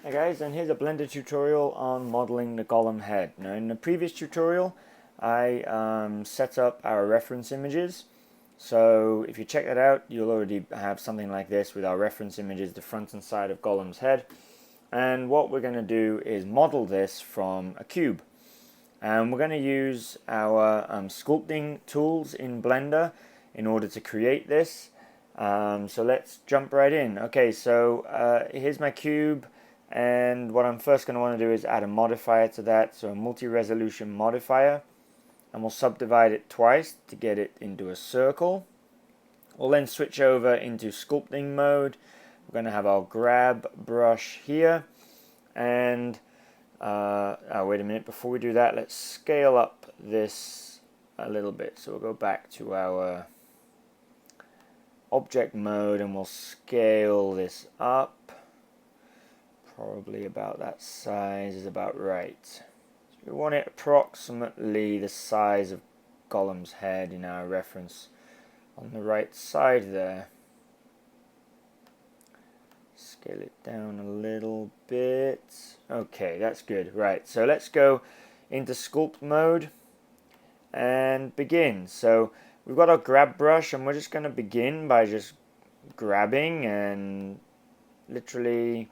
Hey guys, and here's a Blender tutorial on modeling the Gollum head. Now in the previous tutorial I set up our reference images, so if you check that out you'll already have something like this with our reference images, the front and side of Gollum's head. And what we're going to do is model this from a cube, and we're going to use our sculpting tools in Blender in order to create this. So let's jump right in. Okay, so here's my cube. And what I'm first going to want to do is add a modifier to that, so a multi-resolution modifier, and we'll subdivide it twice to get it into a circle. We'll then switch over into sculpting mode. We're going to have our grab brush here, and wait a minute, before we do that, let's scale up this a little bit. So we'll go back to our object mode and we'll scale this up. Probably about that size is about right. So we want it approximately the size of Gollum's head in our reference on the right side there. Scale it down a little bit. Okay, that's good. Right, so let's go into sculpt mode and begin. So we've got our grab brush, and we're just going to begin by just grabbing and literally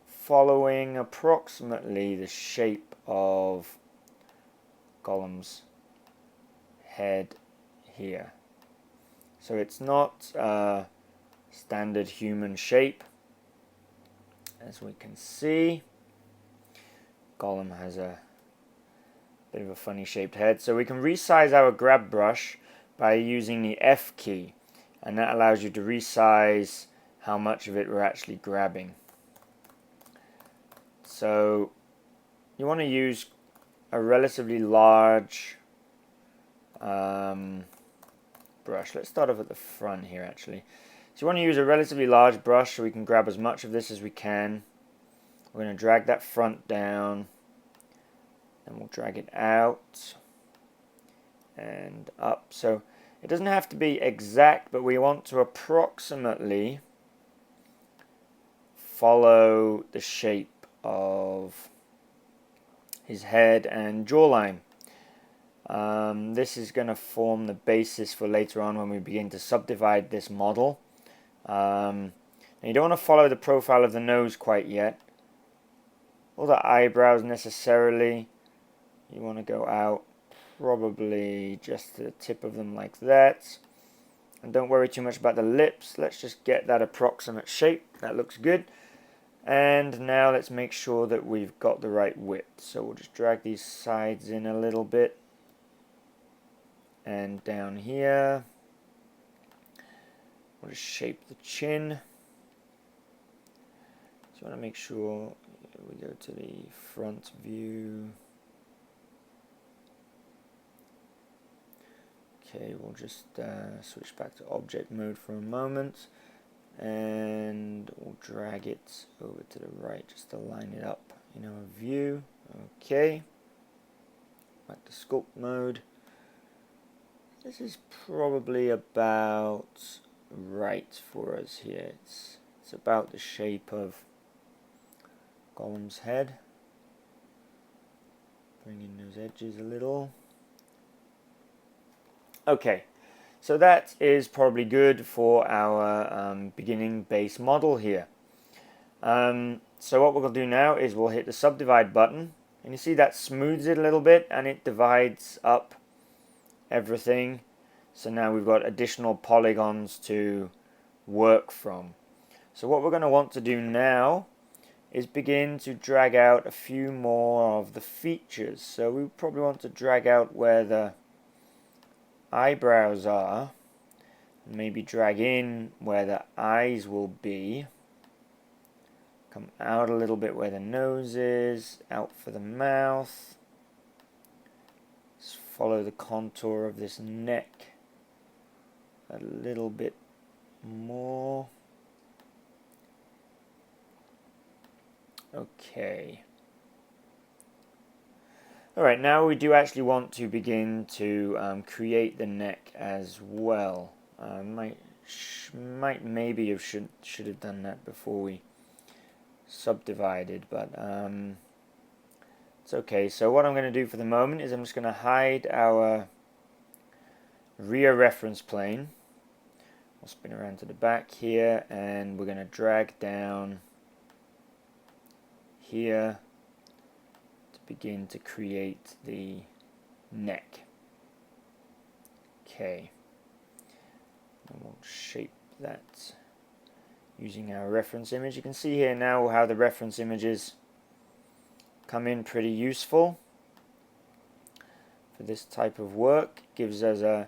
following approximately the shape of Gollum's head here. So it's not a standard human shape, as we can see. Gollum has a bit of a funny shaped head, so we can resize our grab brush by using the F key, and that allows you to resize how much of it we're actually grabbing. So you want to use a relatively large brush. Let's start off at the front here actually. So you want to use a relatively large brush so we can grab as much of this as we can. We're going to drag that front down, and we'll drag it out and up. So it doesn't have to be exact, but we want to approximately follow the shape of his head and jawline. This is going to form the basis for later on when we begin to subdivide this model. You don't want to follow the profile of the nose quite yet, or the eyebrows necessarily. You want to go out probably just to the tip of them like that, and don't worry too much about the lips. Let's just get that approximate shape. That looks good. And now let's make sure that we've got the right width. So we'll just drag these sides in a little bit, and down here we'll just shape the chin. So you want to make sure we go to the front view. Okay, we'll just switch back to object mode for a moment, and we'll drag it over to the right just to line it up in our view. Okay, back to sculpt mode. This is probably about right for us here. It's about the shape of Gollum's head. Bring in those edges a little. Okay, so that is probably good for our beginning base model here. So what we're going to do now is we'll hit the subdivide button, and you see that smooths it a little bit and it divides up everything. So now we've got additional polygons to work from. So what we're going to want to do now is begin to drag out a few more of the features. So we probably want to drag out where the eyebrows are, maybe drag in where the eyes will be, come out a little bit where the nose is, out for the mouth. Let's follow the contour of this neck a little bit more. Okay. Alright, now we do actually want to begin to create the neck as well. Maybe should have done that before we subdivided, but it's okay. So what I'm going to do for the moment is I'm just going to hide our rear reference plane. I'll spin around to the back here, and we're going to drag down here to begin to create the neck. Okay, and we'll shape that using our reference image. You can see here now how the reference images come in pretty useful for this type of work. It gives us an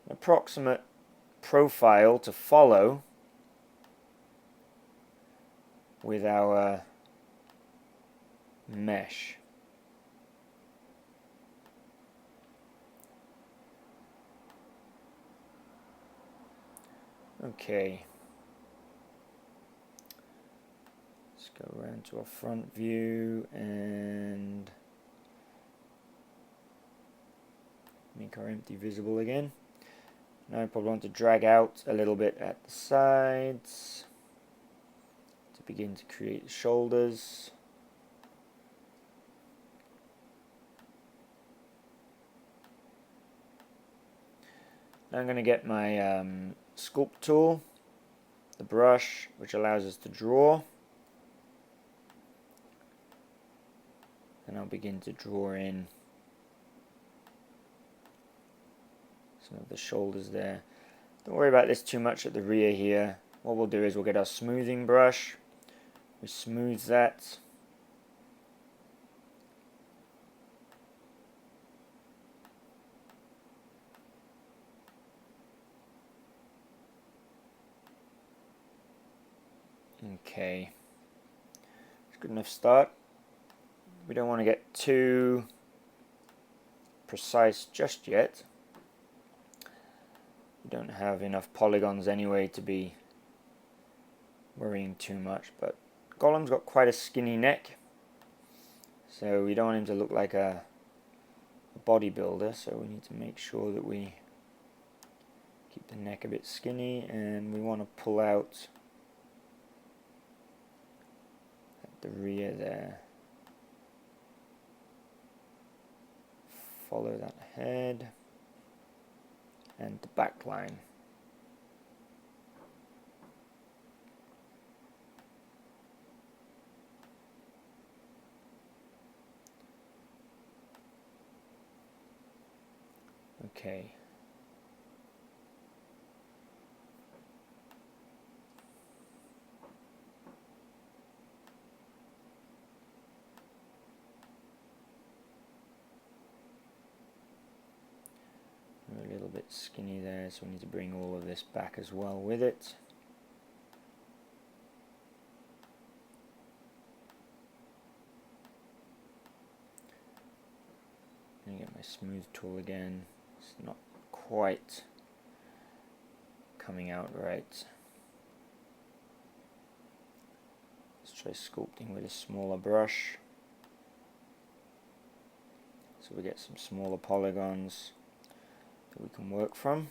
approximate profile to follow with our mesh. Okay, let's go around to our front view and make our empty visible again. Now I probably want to drag out a little bit at the sides to begin to create the shoulders. Now I'm going to get my sculpt tool, the brush, which allows us to draw, and I'll begin to draw in some of the shoulders there. Don't worry about this too much at the rear here. What we'll do is we'll get our smoothing brush, we smooth that, okay, it's a good enough start. We don't want to get too precise just yet. We don't have enough polygons anyway to be worrying too much, but Gollum's got quite a skinny neck, so we don't want him to look like a bodybuilder, so we need to make sure that we keep the neck a bit skinny, and we want to pull out at the rear there. Follow that head and the back line. Okay. We're a little bit skinny there, so we need to bring all of this back as well with it. Let me get my smooth tool again. It's not quite coming out right. Let's try sculpting with a smaller brush, so we get some smaller polygons that we can work from.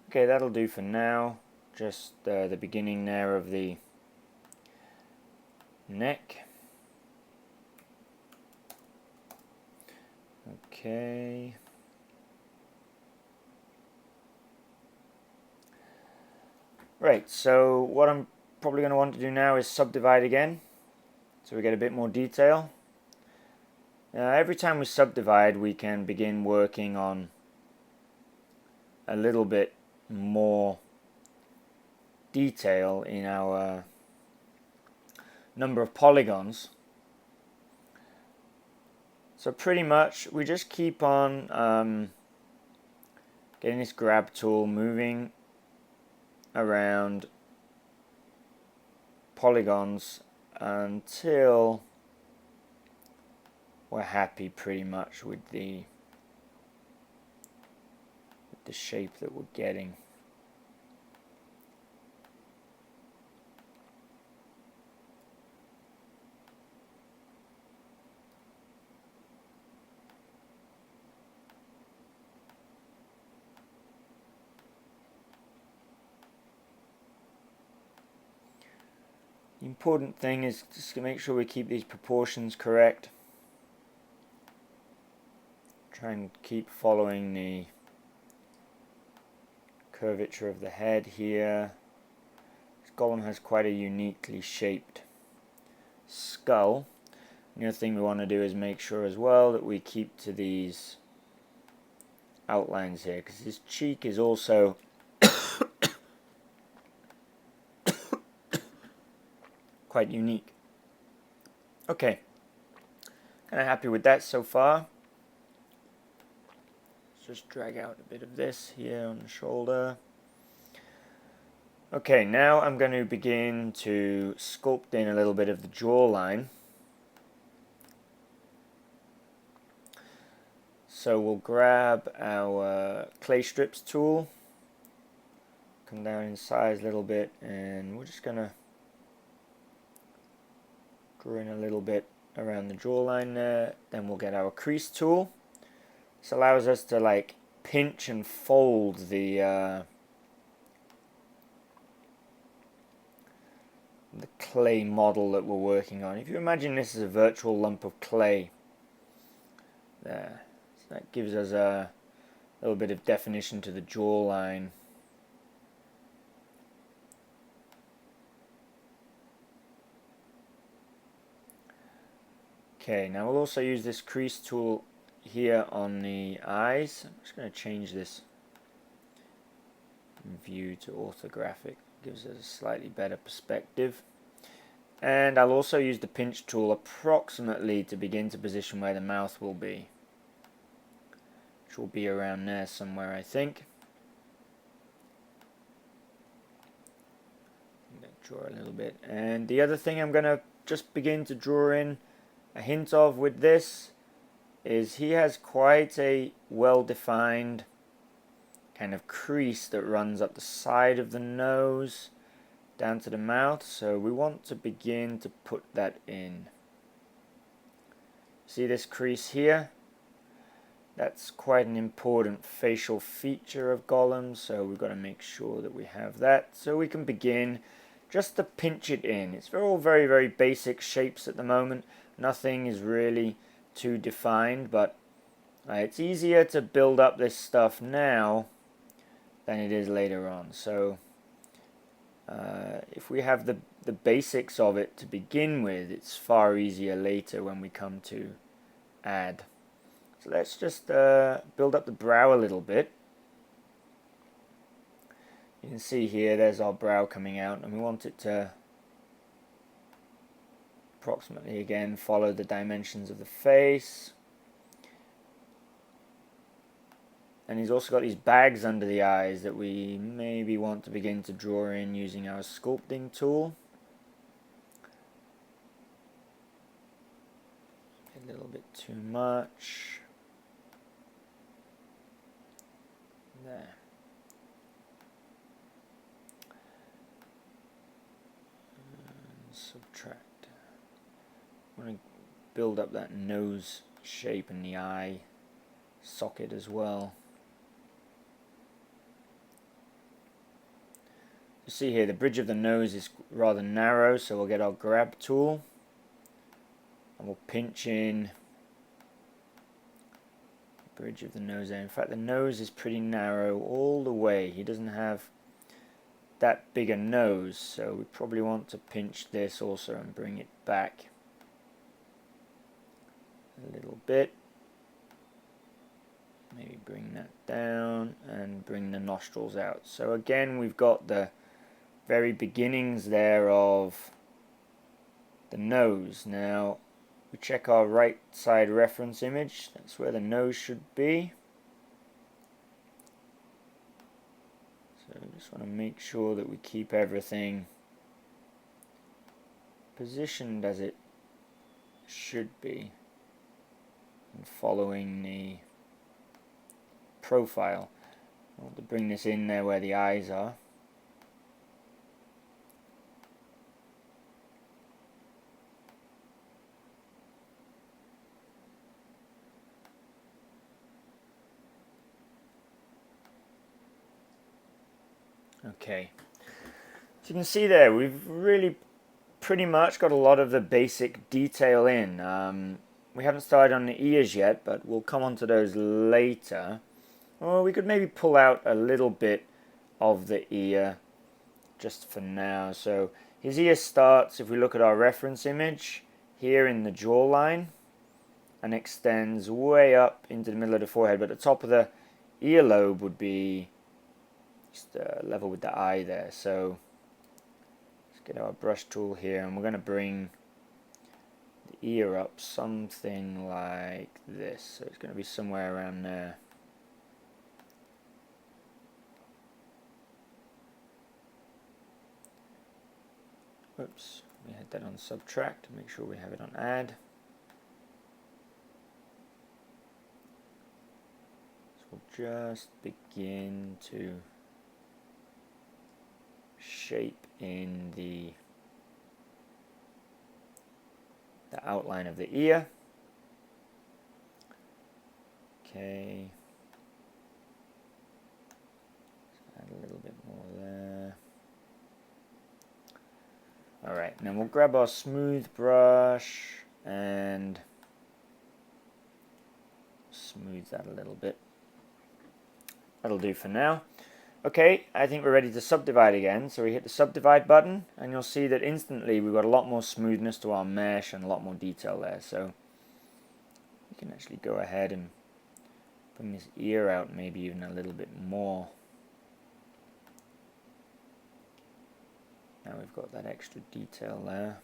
Okay, that'll do for now. Just the beginning there of the neck. Okay. Right, so what I'm probably going to want to do now is subdivide again, so we get a bit more detail. Every time we subdivide, we can begin working on a little bit more detail in our number of polygons. So pretty much we just keep on getting this grab tool moving around polygons until we're happy pretty much with the shape that we're getting. important thing is just to make sure we keep these proportions correct. Try and keep following the curvature of the head here. This Gollum has quite a uniquely shaped skull. The other thing we want to do is make sure as well that we keep to these outlines here, because his cheek is also quite unique. Okay, kind of happy with that so far. Let's just drag out a bit of this here on the shoulder. Okay, now I'm going to begin to sculpt in a little bit of the jawline. So we'll grab our clay strips tool, come down in size a little bit, and we're just going to draw in a little bit around the jawline there. Then we'll get our crease tool. This allows us to like pinch and fold the clay model that we're working on. If you imagine this as a virtual lump of clay, there, so that gives us a little bit of definition to the jawline. Okay, now we'll also use this crease tool here on the eyes. I'm just going to change this view to orthographic. Gives us a slightly better perspective. And I'll also use the pinch tool approximately to begin to position where the mouth will be, which will be around there somewhere, I think. I'm going to draw a little bit. And the other thing I'm going to just begin to draw in a hint of with this is he has quite a well-defined kind of crease that runs up the side of the nose down to the mouth, so we want to begin to put that in. See this crease here? That's quite an important facial feature of Gollum, so we've got to make sure that we have that so we can begin just to pinch it in. It's all very, very basic shapes at the moment. Nothing is really too defined, but it's easier to build up this stuff now than it is later on. So if we have the basics of it to begin with, it's far easier later when we come to add. So let's just build up the brow a little bit. You can see here there's our brow coming out, and we want it to approximately again follow the dimensions of the face. And he's also got these bags under the eyes that we maybe want to begin to draw in using our sculpting tool. A little bit too much. There. And subtract. I want to build up that nose shape and the eye socket as well. You see here the bridge of the nose is rather narrow, so we'll get our grab tool and we'll pinch in the bridge of the nose there. In fact, the nose is pretty narrow all the way. He doesn't have that big a nose, so we probably want to pinch this also and bring it back a little bit. Maybe bring that down and bring the nostrils out. So again, we've got the very beginnings there of the nose. Now we check our right side reference image. That's where the nose should be. So we just want to make sure that we keep everything positioned as it should be and following the profile. I want to bring this in there where the eyes are. Okay, so you can see there we've really pretty much got a lot of the basic detail in. We haven't started on the ears yet, but we'll come on to those later. Or we could maybe pull out a little bit of the ear just for now. So his ear starts, if we look at our reference image, here in the jawline and extends way up into the middle of the forehead, but the top of the earlobe would be just level with the eye there. So let's get our brush tool here, and we're going to bring the ear up something like this. So it's going to be somewhere around there. Oops, we had that on subtract, make sure we have it on add. So we'll just begin to shape in the outline of the ear. Okay, let's add a little bit more there. Alright, and then we'll grab our smooth brush and smooth that a little bit. That'll do for now. Okay, I think we're ready to subdivide again. So we hit the subdivide button, and you'll see that instantly we've got a lot more smoothness to our mesh and a lot more detail there. So we can actually go ahead and bring this ear out maybe even a little bit more. Now we've got that extra detail there.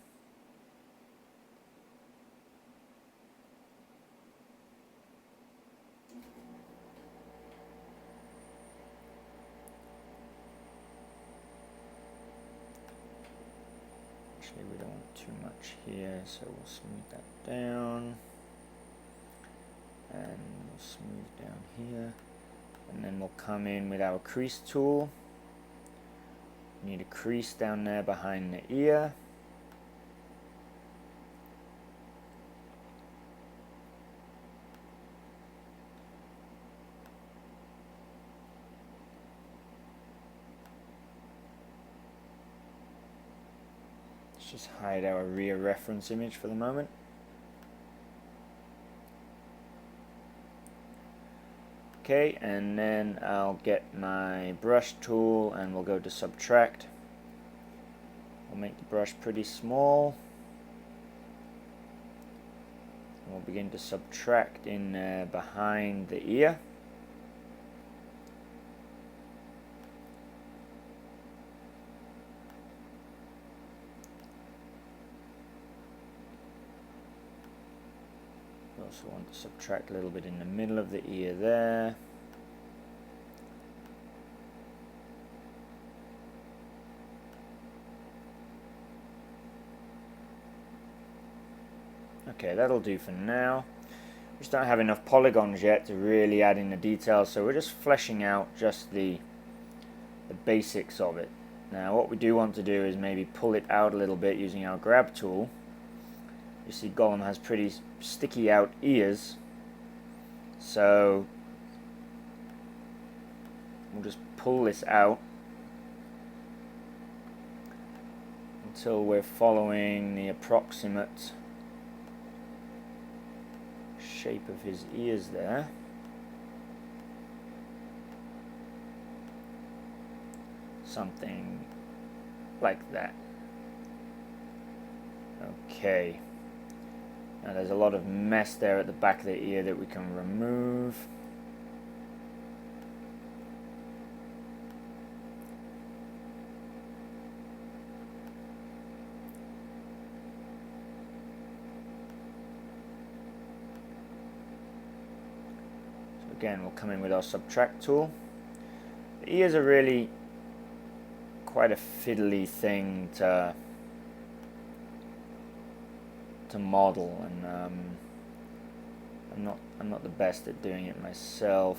Actually, we don't want too much here, so we'll smooth that down. And we'll smooth down here. And then we'll come in with our crease tool. Need a crease down there behind the ear. Let's just hide our rear reference image for the moment. Okay, and then I'll get my brush tool and we'll go to subtract. We'll make the brush pretty small. And we'll begin to subtract in behind the ear. Also want to subtract a little bit in the middle of the ear there. Okay, that'll do for now. We just don't have enough polygons yet to really add in the details, so we're just fleshing out just the basics of it. Now what we do want to do is maybe pull it out a little bit using our grab tool. You see Gollum has pretty sticky out ears, so we'll just pull this out until we're following the approximate shape of his ears there. Something like that. Okay. Now there's a lot of mess there at the back of the ear that we can remove. So again, we'll come in with our subtract tool. The ears are really quite a fiddly thing to model, and I'm not the best at doing it myself.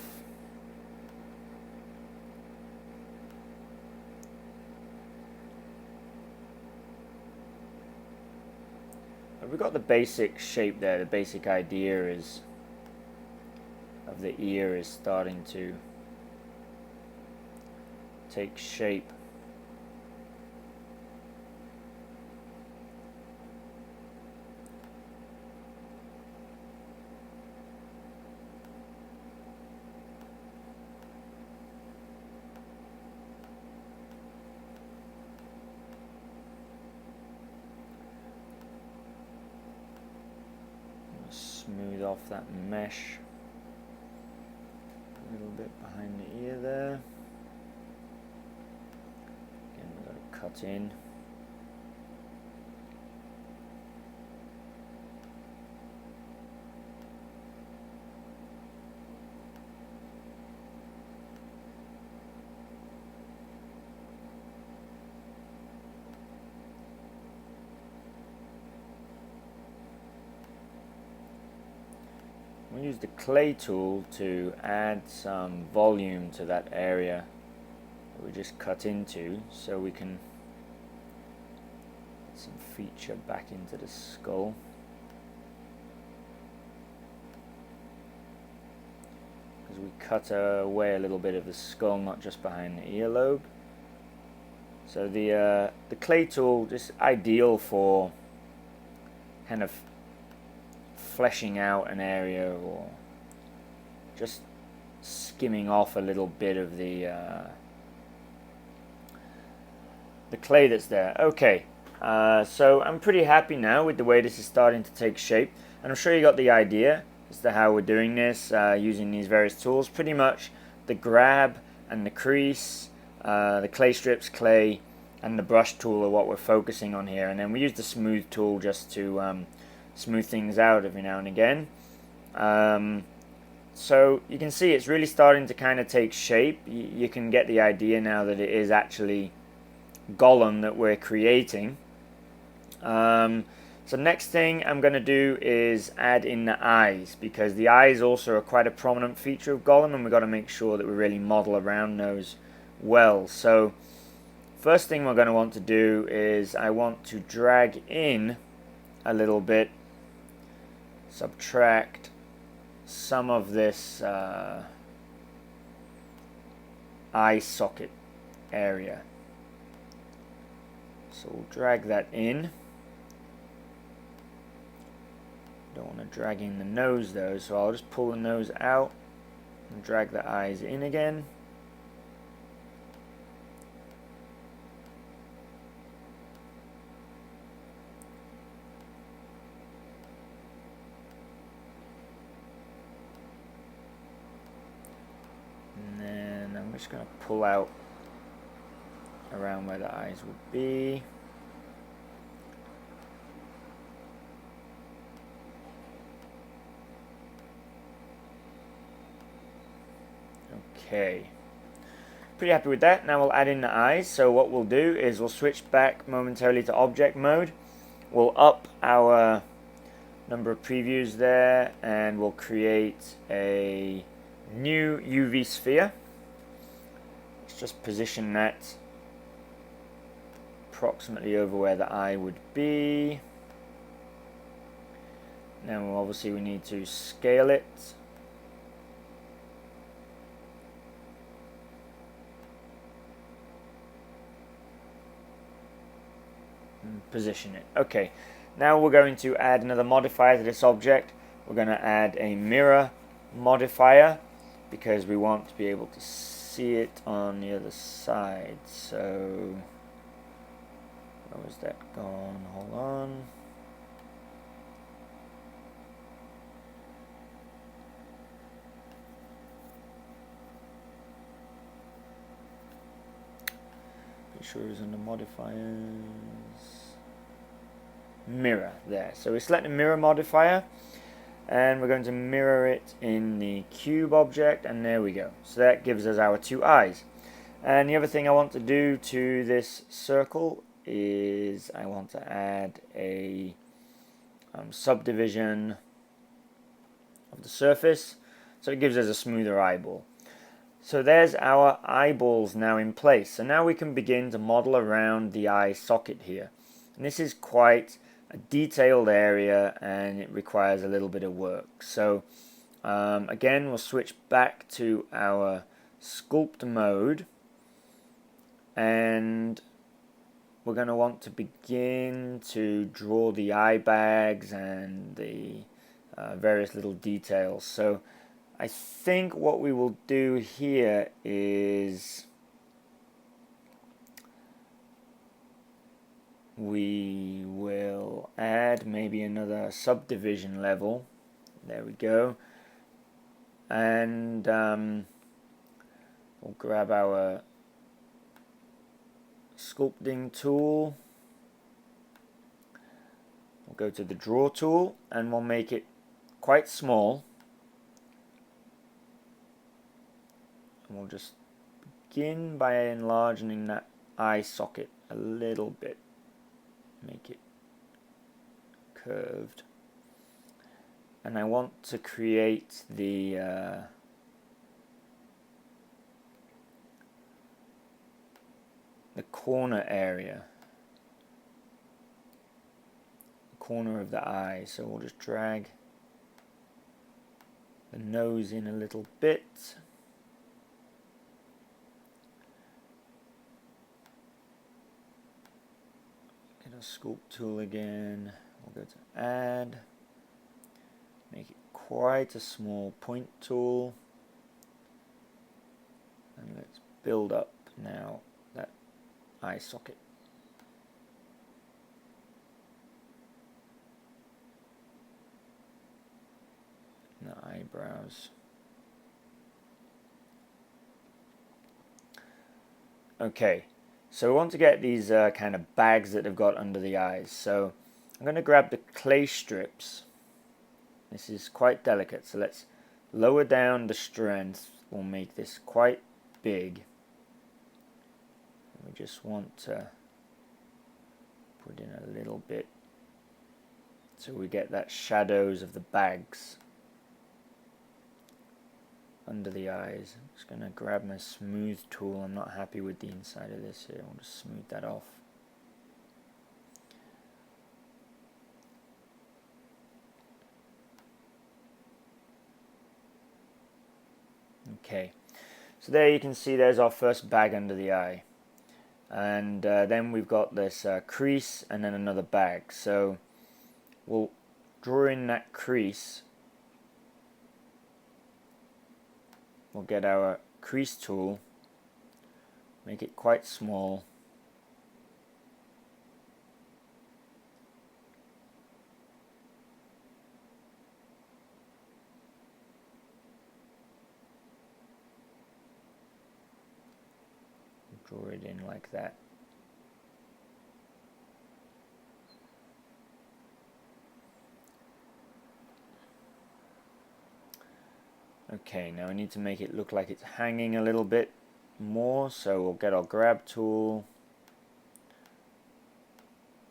But we've got the basic shape there. The basic idea is of the ear is starting to take shape. smooth off that mesh a little bit behind the ear there. Again, we've got to cut in. We'll use the clay tool to add some volume to that area that we just cut into, so we can get some feature back into the skull. Because we cut away a little bit of the skull, not just behind the earlobe. So the clay tool is ideal for kind of fleshing out an area, or just skimming off a little bit of the clay that's there. Okay, so I'm pretty happy now with the way this is starting to take shape, and I'm sure you got the idea as to how we're doing this using these various tools. Pretty much the grab and the crease, the clay strips, clay, and the brush tool are what we're focusing on here, and then we use the smooth tool just to smooth things out every now and again. So you can see it's really starting to kind of take shape. You can get the idea now that it is actually Gollum that we're creating. So next thing I'm going to do is add in the eyes, because the eyes also are quite a prominent feature of Gollum, and we've got to make sure that we really model around those well. So first thing we're going to want to do is I want to drag in a little bit, subtract some of this eye socket area. So we'll drag that in. Don't want to drag in the nose though, so I'll just pull the nose out and drag the eyes in again. And then I'm just going to pull out around where the eyes would be. Okay, pretty happy with that. Now we'll add in the eyes. So what we'll do is we'll switch back momentarily to object mode. We'll up our number of previews there, and we'll create a new UV sphere. Let's just position that approximately over where the eye would be. Now obviously we need to scale it. Position it. Okay, now we're going to add another modifier to this object. We're going to add a mirror modifier, because we want to be able to see it on the other side. So where was that gone? Hold on. Pretty sure it's under modifiers. Mirror there. So we select the mirror modifier, and we're going to mirror it in the cube object, and there we go. So that gives us our two eyes. And the other thing I want to do to this circle is I want to add a subdivision of the surface, so it gives us a smoother eyeball. So there's our eyeballs now in place. So now we can begin to model around the eye socket here. And this is quite a detailed area, and it requires a little bit of work. So again, we'll switch back to our sculpt mode, and we're going to want to begin to draw the eye bags and the various little details. So I think what we will do here is we will add maybe another subdivision level There we go. And we'll grab our sculpting tool. We'll go to the draw tool and we'll make it quite small. And we'll just begin by enlarging that eye socket a little bit. Make it curved. And I want to create the corner area, the corner of the eye. So we'll just drag the nose in a little bit. Get our sculpt tool again. We'll go to add. Make it quite a small point tool. And let's build up now that eye socket. And the eyebrows. Okay, so we want to get these kind of bags that have got under the eyes. So I'm going to grab the clay strips. This is quite delicate, so let's lower down the strength. We'll make this quite big. We just want to put in a little bit so we get that shadows of the bags under the eyes. I'm just going to grab my smooth tool. I'm not happy with the inside of this here. I'll just smooth that off. Okay, so there you can see there's our first bag under the eye. And then we've got this crease and then another bag. So we'll draw in that crease. We'll get our crease tool, make it quite small. Draw it in like that. Okay, now I need to make it look like it's hanging a little bit more, so we'll get our grab tool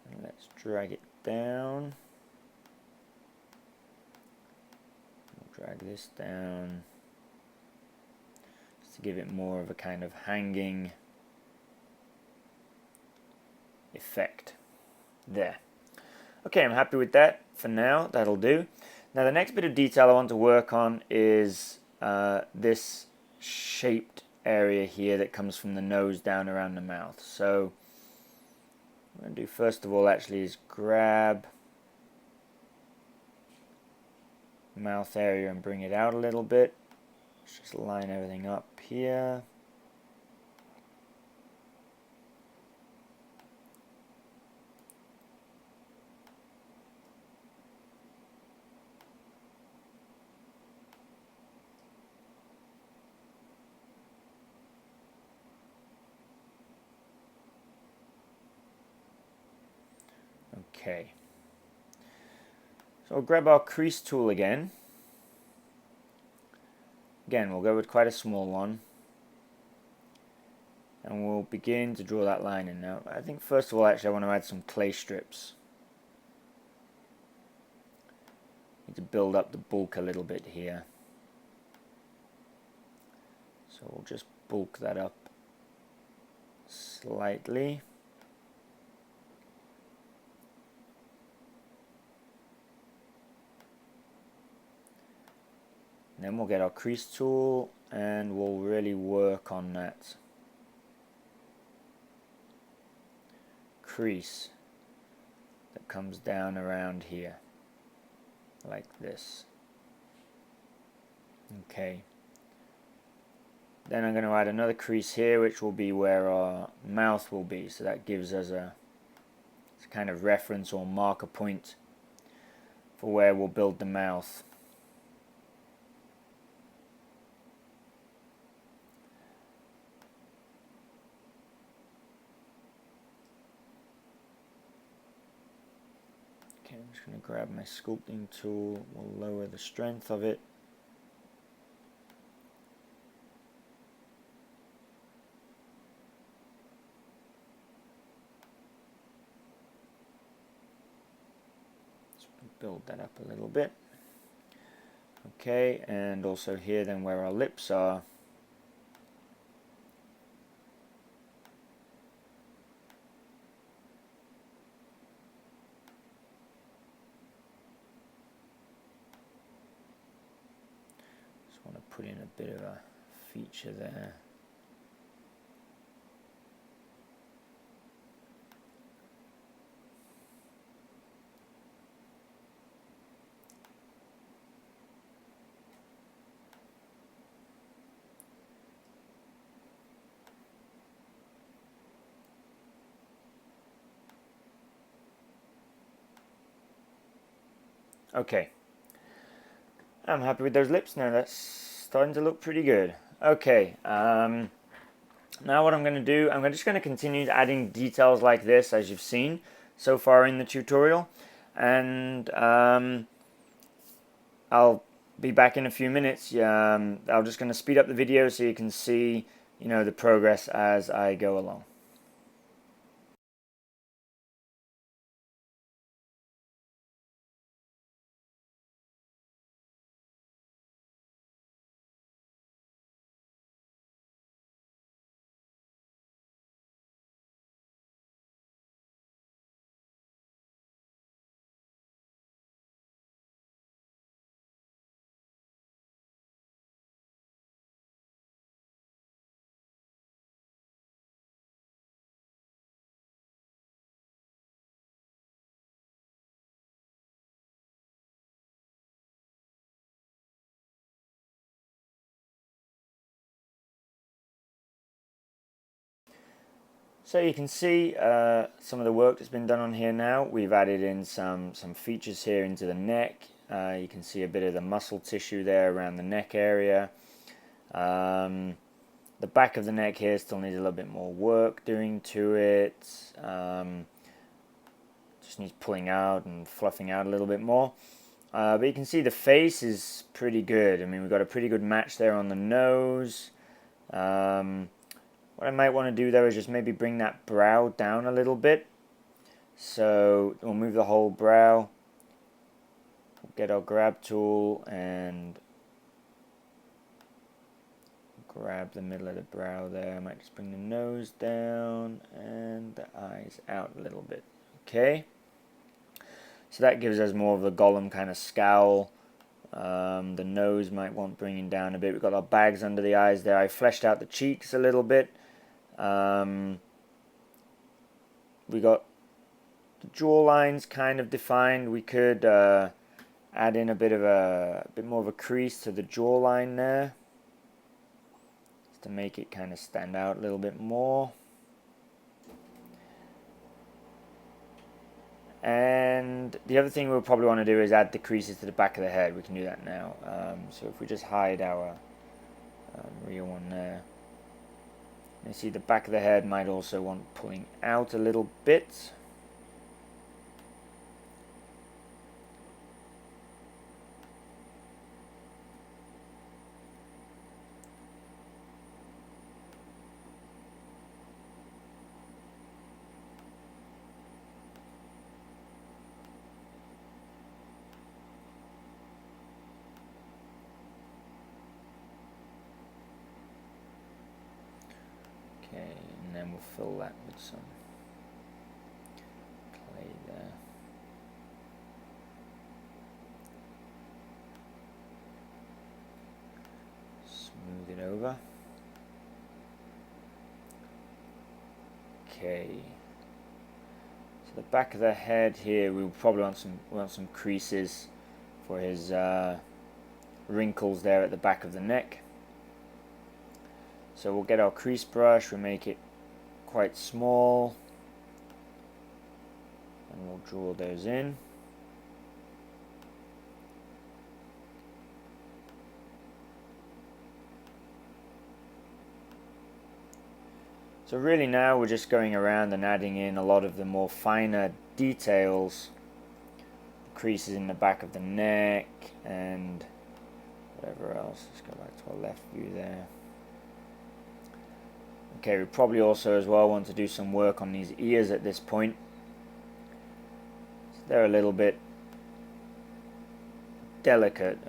and let's drag it down. We'll drag this down just to give it more of a kind of hanging effect there. Okay, I'm happy with that for now. That'll do. Now the next bit of detail I want to work on is this shaped area here that comes from the nose down around the mouth. So what I'm going to do first of all actually is grab mouth area and bring it out a little bit. Let's just line everything up here. Okay, so we'll grab our crease tool again. Again, we'll go with quite a small one. And we'll begin to draw that line in now. I think first of all, actually, I want to add some clay strips. Need to build up the bulk a little bit here. So we'll just bulk that up slightly. Then we'll get our crease tool and we'll really work on that crease that comes down around here like this. Okay. Then I'm going to add another crease here, which will be where our mouth will be. So that gives us a kind of reference or marker point for where we'll build the mouth. Okay, I'm just going to grab my sculpting tool, we'll lower the strength of it. Let's build that up a little bit. Okay, and also here then where our lips are, just want to put in a bit of a feature there. Okay, I'm happy with those lips now. That's starting to look pretty good. Okay, now what I'm going to do, I'm just going to continue adding details like this as you've seen so far in the tutorial, and I'll be back in a few minutes. I'm just going to speed up the video so you can see, the progress as I go along. So you can see some of the work that's been done on here now. We've added in some features here into the neck. You can see a bit of the muscle tissue there around the neck area. The back of the neck here still needs a little bit more work doing to it. Just needs pulling out and fluffing out a little bit more. But you can see the face is pretty good. I mean, we've got a pretty good match there on the nose. What I might want to do though is just maybe bring that brow down a little bit. So we'll move the whole brow. We'll get our grab tool and grab the middle of the brow there. I might just bring the nose down and the eyes out a little bit. Okay. So that gives us more of a Gollum kind of scowl. The nose might want bringing down a bit. We've got our bags under the eyes there. I fleshed out the cheeks a little bit. We got the jaw lines kind of defined. We could add in a bit more of a crease to the jawline there, just to make it kind of stand out a little bit more. And the other thing we'll probably want to do is add the creases to the back of the head. We can do that now. So if we just hide our real one there. You see the back of the head might also want pulling out a little bit. Okay, and then we'll fill that with some clay there. Smooth it over. Okay. So the back of the head here, we'll probably want some creases for his wrinkles there at the back of the neck. So we'll get our crease brush, we'll make it quite small, and we'll draw those in. So really now we're just going around and adding in a lot of the more finer details creases in the back of the neck and whatever else. Let's go back to our left view there. Okay, we probably also as well want to do some work on these ears at this point. So they're a little bit delicate,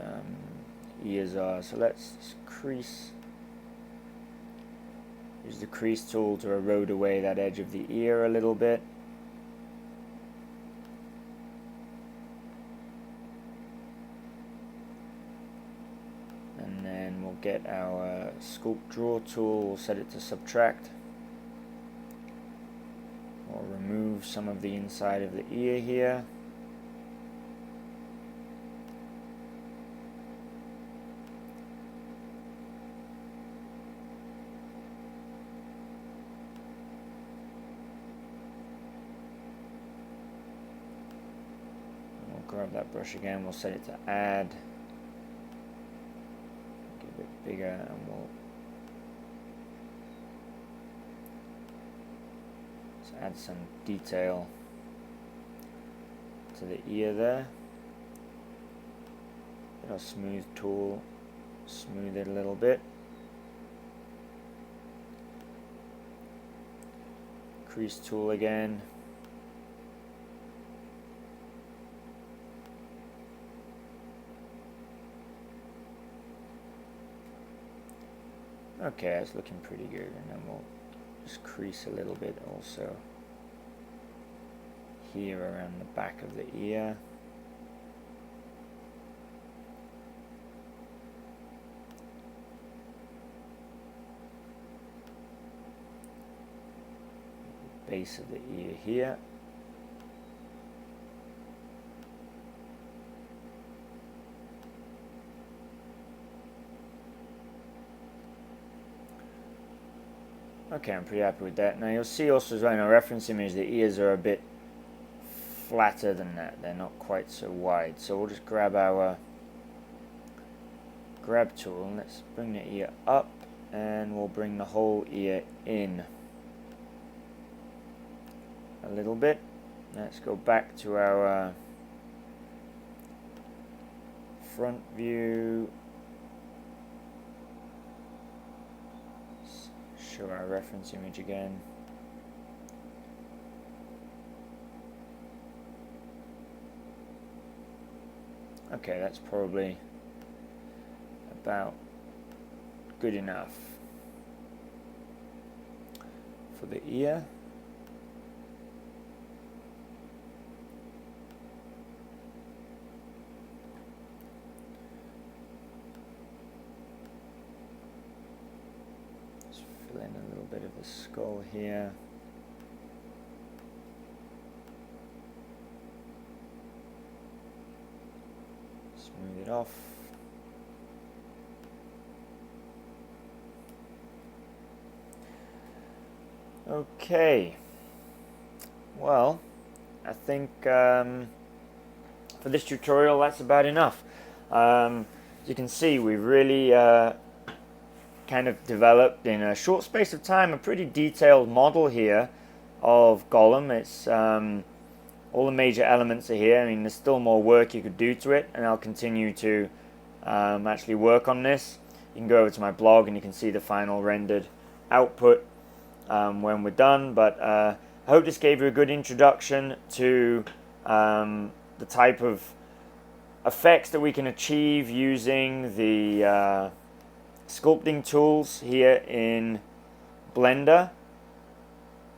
ears are. So let's crease. Use the crease tool to erode away that edge of the ear a little bit. And then we'll get our sculpt draw tool, we'll set it to subtract. We'll remove some of the inside of the ear here. Grab that brush again, we'll set it to add, get a bit bigger, and we'll just add some detail to the ear there. Get our smooth tool, smooth it a little bit. Crease tool again. Okay, that's looking pretty good, and then we'll just crease a little bit also here around the back of the ear. Base of the ear here. Okay, I'm pretty happy with that. Now you'll see also as well in our reference image the ears are a bit flatter than that. They're not quite so wide. So we'll just grab our grab tool and let's bring the ear up, and we'll bring the whole ear in a little bit. Let's go back to our front view. Show our reference image again. Okay, that's probably about good enough for the ear. Fill in a little bit of the skull here. Smooth it off. Okay. Well, I think for this tutorial that's about enough. As you can see, we've really kind of developed in a short space of time a pretty detailed model here of Gollum. It's all the major elements are here. I mean, there's still more work you could do to it, and I'll continue to actually work on this. You can go over to my blog and you can see the final rendered output when we're done. But I hope this gave you a good introduction to the type of effects that we can achieve using the sculpting tools here in Blender,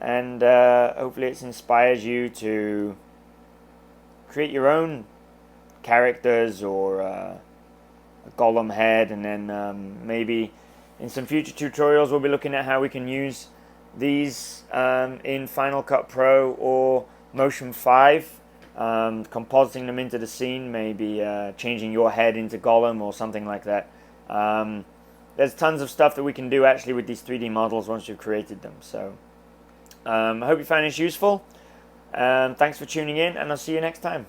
and hopefully it's inspires you to create your own characters or a Gollum head, and then maybe in some future tutorials we'll be looking at how we can use these in Final Cut Pro or Motion 5, compositing them into the scene, maybe changing your head into Gollum or something like that. There's tons of stuff that we can do actually with these 3D models once you've created them. So I hope you found this useful. Thanks for tuning in, and I'll see you next time.